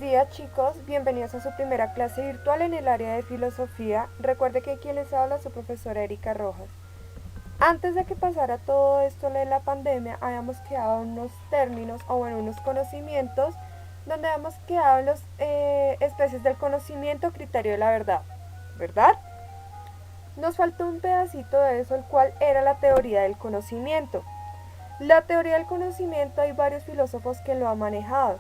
días chicos, bienvenidos a su primera clase virtual en el área de filosofía. Recuerde que quien les habla es su profesora Erika Rojas. Antes de que pasara todo esto de la pandemia, habíamos quedado en unos términos o bueno, unos conocimientos donde habíamos quedado en las especies del conocimiento, criterio de la verdad, ¿verdad? Nos faltó un pedacito de eso, el cual era la teoría del conocimiento. La teoría del conocimiento hay varios filósofos que lo han manejado.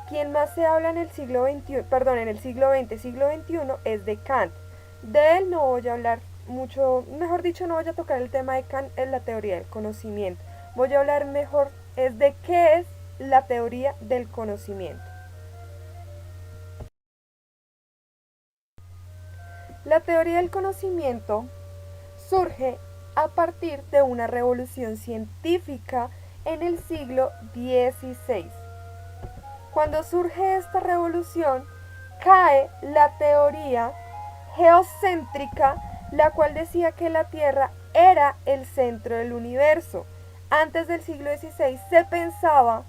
Quien más se habla en el siglo XXI, perdón, en el siglo XX, siglo XXI es de Kant. De él no voy a hablar mucho, mejor dicho, no voy a tocar el tema de Kant en la teoría del conocimiento. Voy a hablar mejor es de qué es la teoría del conocimiento. La teoría del conocimiento surge a partir de una revolución científica en el siglo XVI. Cuando surge esta revolución, cae la teoría geocéntrica, la cual decía que la Tierra era el centro del universo. Antes del siglo XVI se pensaba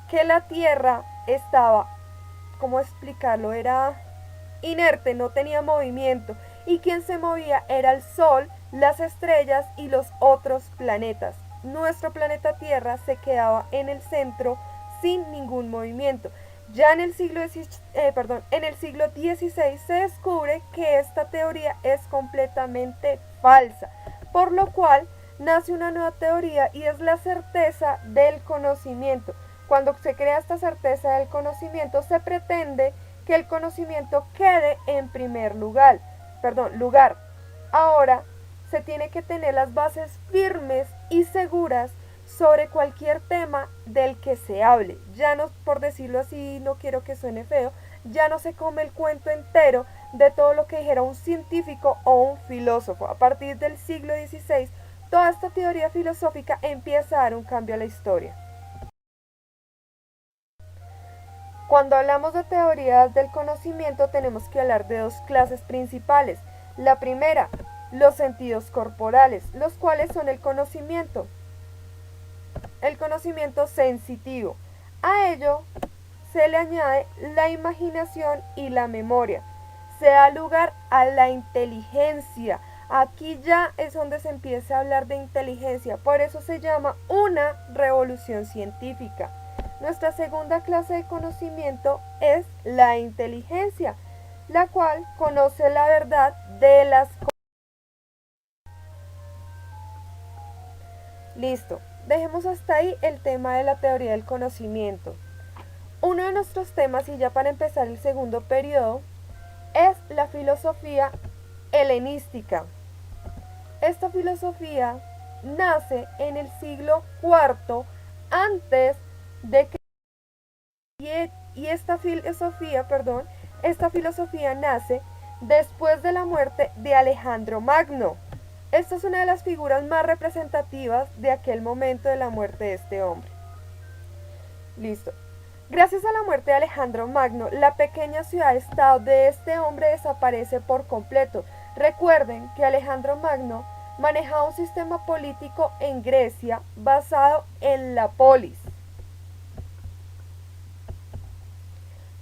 que la Tierra estaba, ¿cómo explicarlo? Era inerte, no tenía movimiento, y quien se movía era el Sol, las estrellas y los otros planetas. Nuestro planeta Tierra se quedaba en el centro sin ningún movimiento. Ya en el siglo XVI se descubre que esta teoría es completamente falsa, por lo cual nace una nueva teoría y es la certeza del conocimiento. Cuando se crea esta certeza del conocimiento, se pretende que el conocimiento quede en primer lugar. Ahora se tiene que tener las bases firmes y seguras sobre cualquier tema del que se hable. Ya no, por decirlo así, no quiero que suene feo, ya no se come el cuento entero de todo lo que dijera un científico o un filósofo. A partir del siglo XVI, toda esta teoría filosófica empieza a dar un cambio a la historia. Cuando hablamos de teorías del conocimiento tenemos que hablar de dos clases principales. La primera, los sentidos corporales, los cuales son el conocimiento sensitivo. A ello se le añade la imaginación y la memoria. Se da lugar a la inteligencia. Aquí ya es donde se empieza a hablar de inteligencia, por eso se llama una revolución científica. Nuestra segunda clase de conocimiento es la inteligencia, la cual conoce la verdad de las cosas. Listo, dejemos hasta ahí el tema de la teoría del conocimiento. Uno de nuestros temas, y ya para empezar el segundo periodo, es la filosofía helenística. Esta filosofía nace en el siglo IV antes de que esta filosofía nace después de la muerte de Alejandro Magno. Esta es una de las figuras más representativas de aquel momento de la muerte de este hombre. Listo. Gracias a la muerte de Alejandro Magno, la pequeña ciudad-estado de este hombre desaparece por completo. Recuerden que Alejandro Magno manejaba un sistema político en Grecia basado en la polis.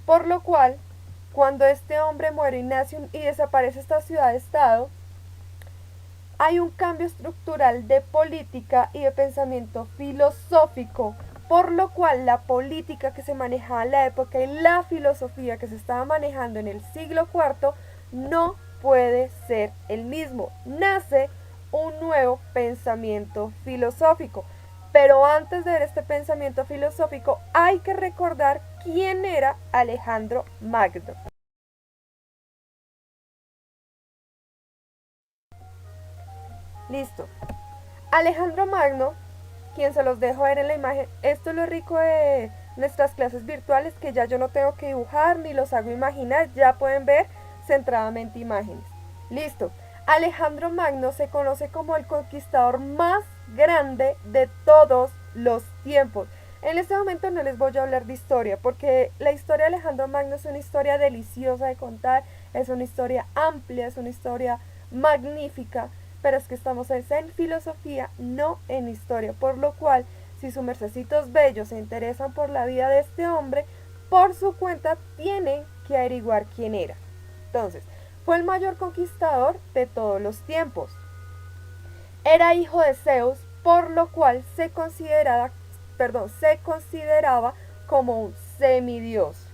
Por lo cual, cuando este hombre muere y desaparece esta ciudad-estado, hay un cambio estructural de política y de pensamiento filosófico, por lo cual la política que se manejaba en la época y la filosofía que se estaba manejando en el siglo IV no puede ser el mismo. Nace un nuevo pensamiento filosófico. Pero antes de ver este pensamiento filosófico hay que recordar quién era Alejandro Magno. Listo. Alejandro Magno, quien se los dejo ver en la imagen, esto es lo rico de nuestras clases virtuales, que ya yo no tengo que dibujar ni los hago imaginar, ya pueden ver centradamente imágenes. Listo. Alejandro Magno se conoce como el conquistador más grande de todos los tiempos. En este momento no les voy a hablar de historia, porque la historia de Alejandro Magno es una historia deliciosa de contar, es una historia amplia, es una historia magnífica, pero es que estamos en filosofía, no en historia, por lo cual, si sus mercecitos bellos se interesan por la vida de este hombre, por su cuenta tiene que averiguar quién era. Entonces, fue el mayor conquistador de todos los tiempos. Era hijo de Zeus, por lo cual se consideraba como un semidios.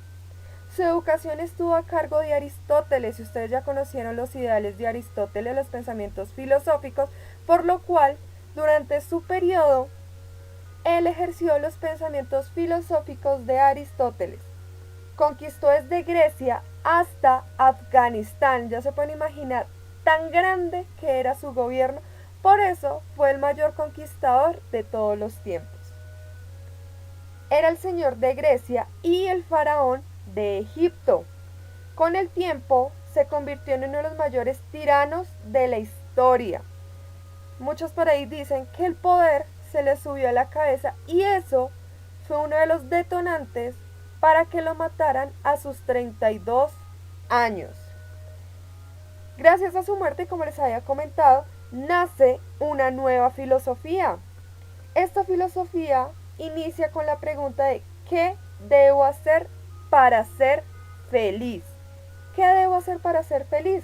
Su educación estuvo a cargo de Aristóteles, y ustedes ya conocieron los ideales de Aristóteles, los pensamientos filosóficos, por lo cual, durante su periodo, él ejerció los pensamientos filosóficos de Aristóteles. Conquistó desde Grecia hasta Afganistán. Ya se pueden imaginar tan grande que era su gobierno. Por eso fue el mayor conquistador de todos los tiempos. Era el señor de Grecia y el faraón de Egipto. Con el tiempo se convirtió en uno de los mayores tiranos de la historia. Muchos por ahí dicen que el poder se le subió a la cabeza, y eso fue uno de los detonantes para que lo mataran a sus 32 años. Gracias a su muerte, como les había comentado, nace una nueva filosofía. Esta filosofía inicia con la pregunta de ¿qué debo hacer para ser feliz? ¿Qué debo hacer para ser feliz?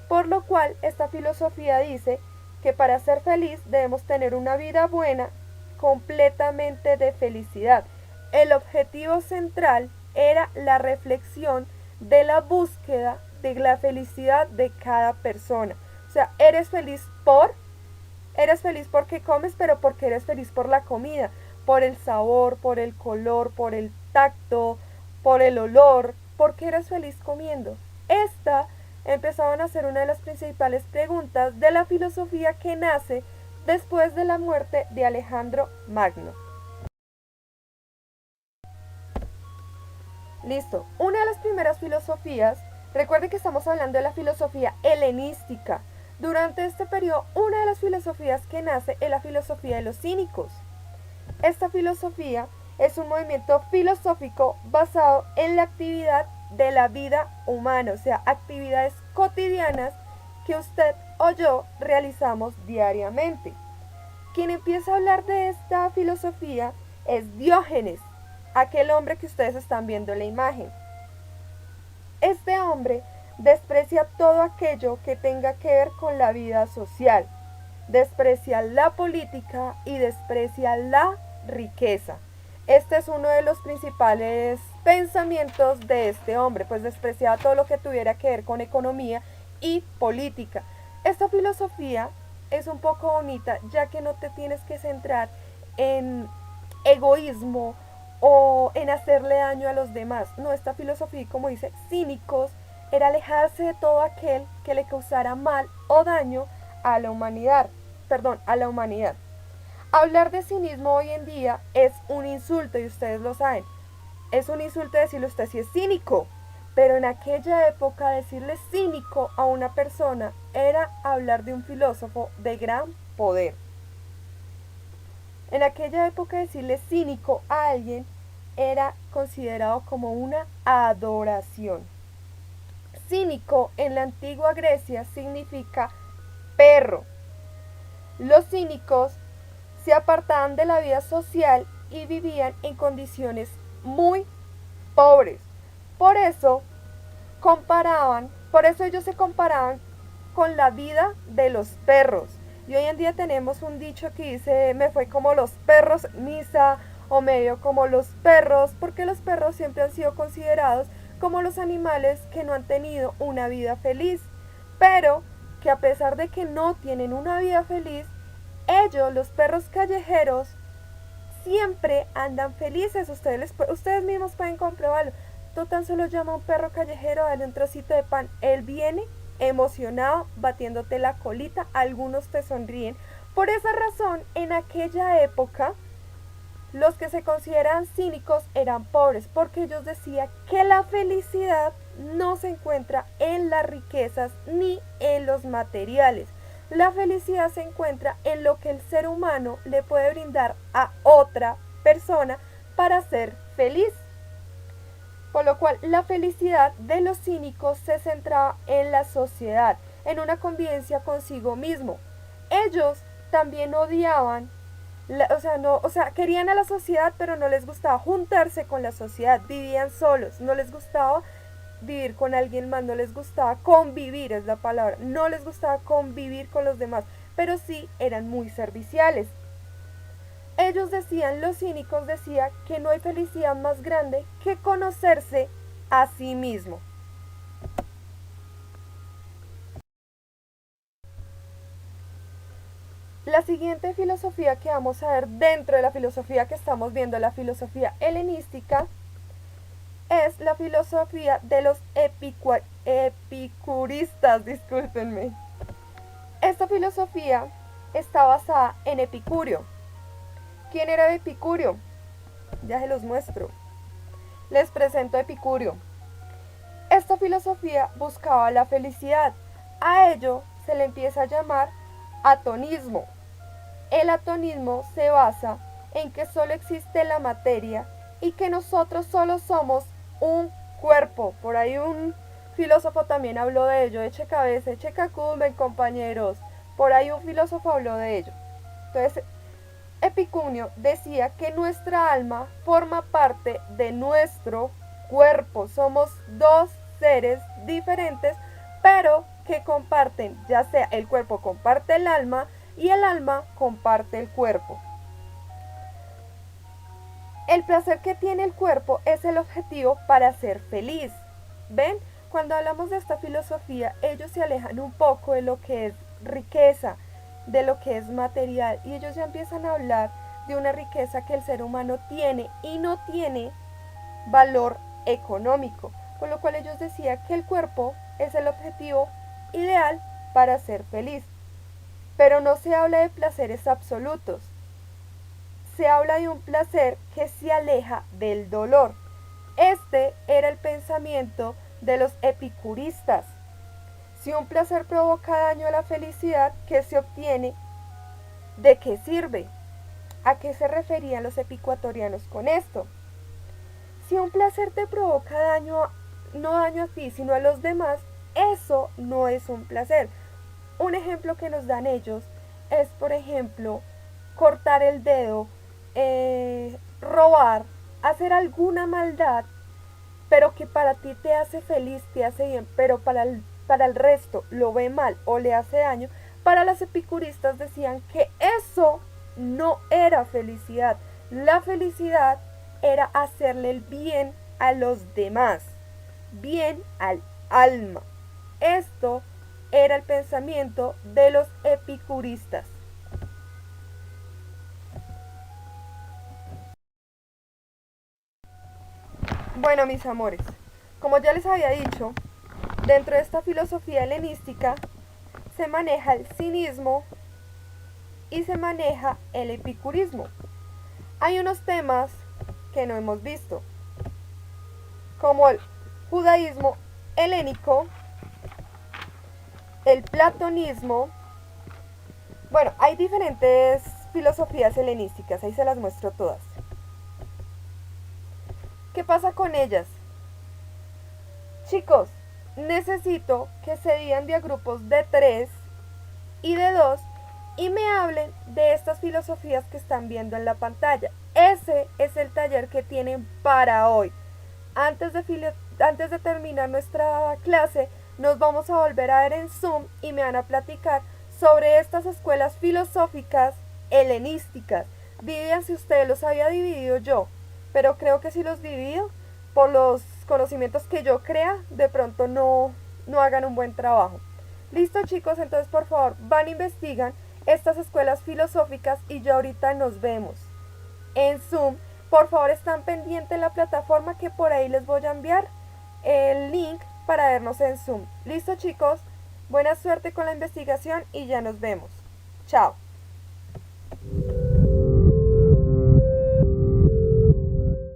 Por lo cual, esta filosofía dice que para ser feliz debemos tener una vida buena, completamente de felicidad. El objetivo central era la reflexión de la búsqueda de la felicidad de cada persona. O sea, eres feliz porque comes, pero porque eres feliz por la comida, por el sabor, por el color, por el tacto, por el olor, porque eres feliz comiendo. Empezaban a ser una de las principales preguntas de la filosofía que nace después de la muerte de Alejandro Magno. Listo, una de las primeras filosofías, recuerden que estamos hablando de la filosofía helenística. Durante este periodo, una de las filosofías que nace es la filosofía de los cínicos. Esta filosofía es un movimiento filosófico basado en la actividad de la vida humana, o sea, actividades cotidianas que usted o yo realizamos diariamente. Quien empieza a hablar de esta filosofía es Diógenes, aquel hombre que ustedes están viendo en la imagen. Este hombre desprecia todo aquello que tenga que ver con la vida social, desprecia la política y desprecia la riqueza. Este es uno de los principales pensamientos de este hombre, pues despreciaba todo lo que tuviera que ver con economía y política. Esta filosofía es un poco bonita, ya que no te tienes que centrar en egoísmo o en hacerle daño a los demás. No, esta filosofía, como dice, cínicos, era alejarse de todo aquel que le causara mal o daño a la humanidad. Hablar de cinismo hoy en día es un insulto, y ustedes lo saben. Es un insulto decirle usted si es cínico, pero en aquella época decirle cínico a una persona era hablar de un filósofo de gran poder. En aquella época decirle cínico a alguien era considerado como una adoración. Cínico en la antigua Grecia significa perro. Los cínicos se apartaban de la vida social y vivían en condiciones muy pobres. Por eso ellos se comparaban con la vida de los perros. Y hoy en día tenemos un dicho que dice, me fue como los perros misa, o medio como los perros, porque los perros siempre han sido considerados como los animales que no han tenido una vida feliz, pero que a pesar de que no tienen una vida feliz, ellos, los perros callejeros, siempre andan felices. Ustedes mismos pueden comprobarlo. Tú tan solo llama a un perro callejero, dale un trocito de pan, él viene emocionado, batiéndote la colita, algunos te sonríen. Por esa razón, en aquella época, los que se consideran cínicos eran pobres, porque ellos decían que la felicidad no se encuentra en las riquezas ni en los materiales. La felicidad se encuentra en lo que el ser humano le puede brindar a otra persona para ser feliz. Por lo cual, la felicidad de los cínicos se centraba en la sociedad, en una convivencia consigo mismo. Ellos también odiaban Querían a la sociedad, pero no les gustaba juntarse con la sociedad, vivían solos, no les gustaba vivir con alguien más, no les gustaba convivir, es la palabra, no les gustaba convivir con los demás, pero sí eran muy serviciales. Ellos decían, los cínicos decían que no hay felicidad más grande que conocerse a sí mismo. La siguiente filosofía que vamos a ver dentro de la filosofía que estamos viendo, la filosofía helenística, es la filosofía de los epicuristas, discúlpenme. Esta filosofía está basada en Epicurio. ¿Quién era Epicurio? Ya se los muestro. Les presento a Epicurio. Esta filosofía buscaba la felicidad. A ello se le empieza a llamar atonismo. El atonismo se basa en que solo existe la materia y que nosotros solo somos un cuerpo. Por ahí un filósofo también habló de ello. Eche cabeza, eche cacumben, compañeros. Por ahí un filósofo habló de ello. Entonces, Epicúneo decía que nuestra alma forma parte de nuestro cuerpo. Somos dos seres diferentes, pero que comparten, ya sea el cuerpo comparte el alma y el alma comparte el cuerpo. El placer que tiene el cuerpo es el objetivo para ser feliz. ¿Ven? Cuando hablamos de esta filosofía, ellos se alejan un poco de lo que es riqueza, de lo que es material, y ellos ya empiezan a hablar de una riqueza que el ser humano tiene y no tiene valor económico, con lo cual ellos decían que el cuerpo es el objetivo ideal para ser feliz. Pero no se habla de placeres absolutos, se habla de un placer que se aleja del dolor. Este era el pensamiento de los epicuristas. Si un placer provoca daño a la felicidad que se obtiene, ¿de qué sirve? ¿A qué se referían los epicuatorianos con esto? Si un placer te provoca daño, no daño a ti, sino a los demás, eso no es un placer. Un ejemplo que nos dan ellos es, por ejemplo, cortar el dedo, robar, hacer alguna maldad, pero que para ti te hace feliz, te hace bien, pero para el resto lo ve mal o le hace daño. Para los epicuristas decían que eso no era felicidad. La felicidad era hacerle el bien a los demás, bien al alma. Esto era el pensamiento de los epicuristas. Bueno, mis amores, como ya les había dicho, dentro de esta filosofía helenística se maneja el cinismo y se maneja el epicurismo. Hay unos temas que no hemos visto, como el judaísmo helénico, el platonismo. Bueno, hay diferentes filosofías helenísticas, ahí se las muestro todas. ¿Qué pasa con ellas? Chicos, necesito que se digan de a grupos de 3 y de 2 y me hablen de estas filosofías que están viendo en la pantalla. Ese es el taller que tienen para hoy. Antes de terminar nuestra clase, nos vamos a volver a ver en Zoom y me van a platicar sobre estas escuelas filosóficas helenísticas. Digan si ustedes los había dividido yo, pero creo que si los divido, por los conocimientos que yo crea, de pronto no hagan un buen trabajo. Listo, chicos, entonces por favor van e investigan estas escuelas filosóficas y ya ahorita nos vemos en Zoom. Por favor están pendientes en la plataforma que por ahí les voy a enviar el link para vernos en Zoom. Listo, chicos, buena suerte con la investigación y ya nos vemos. Chao.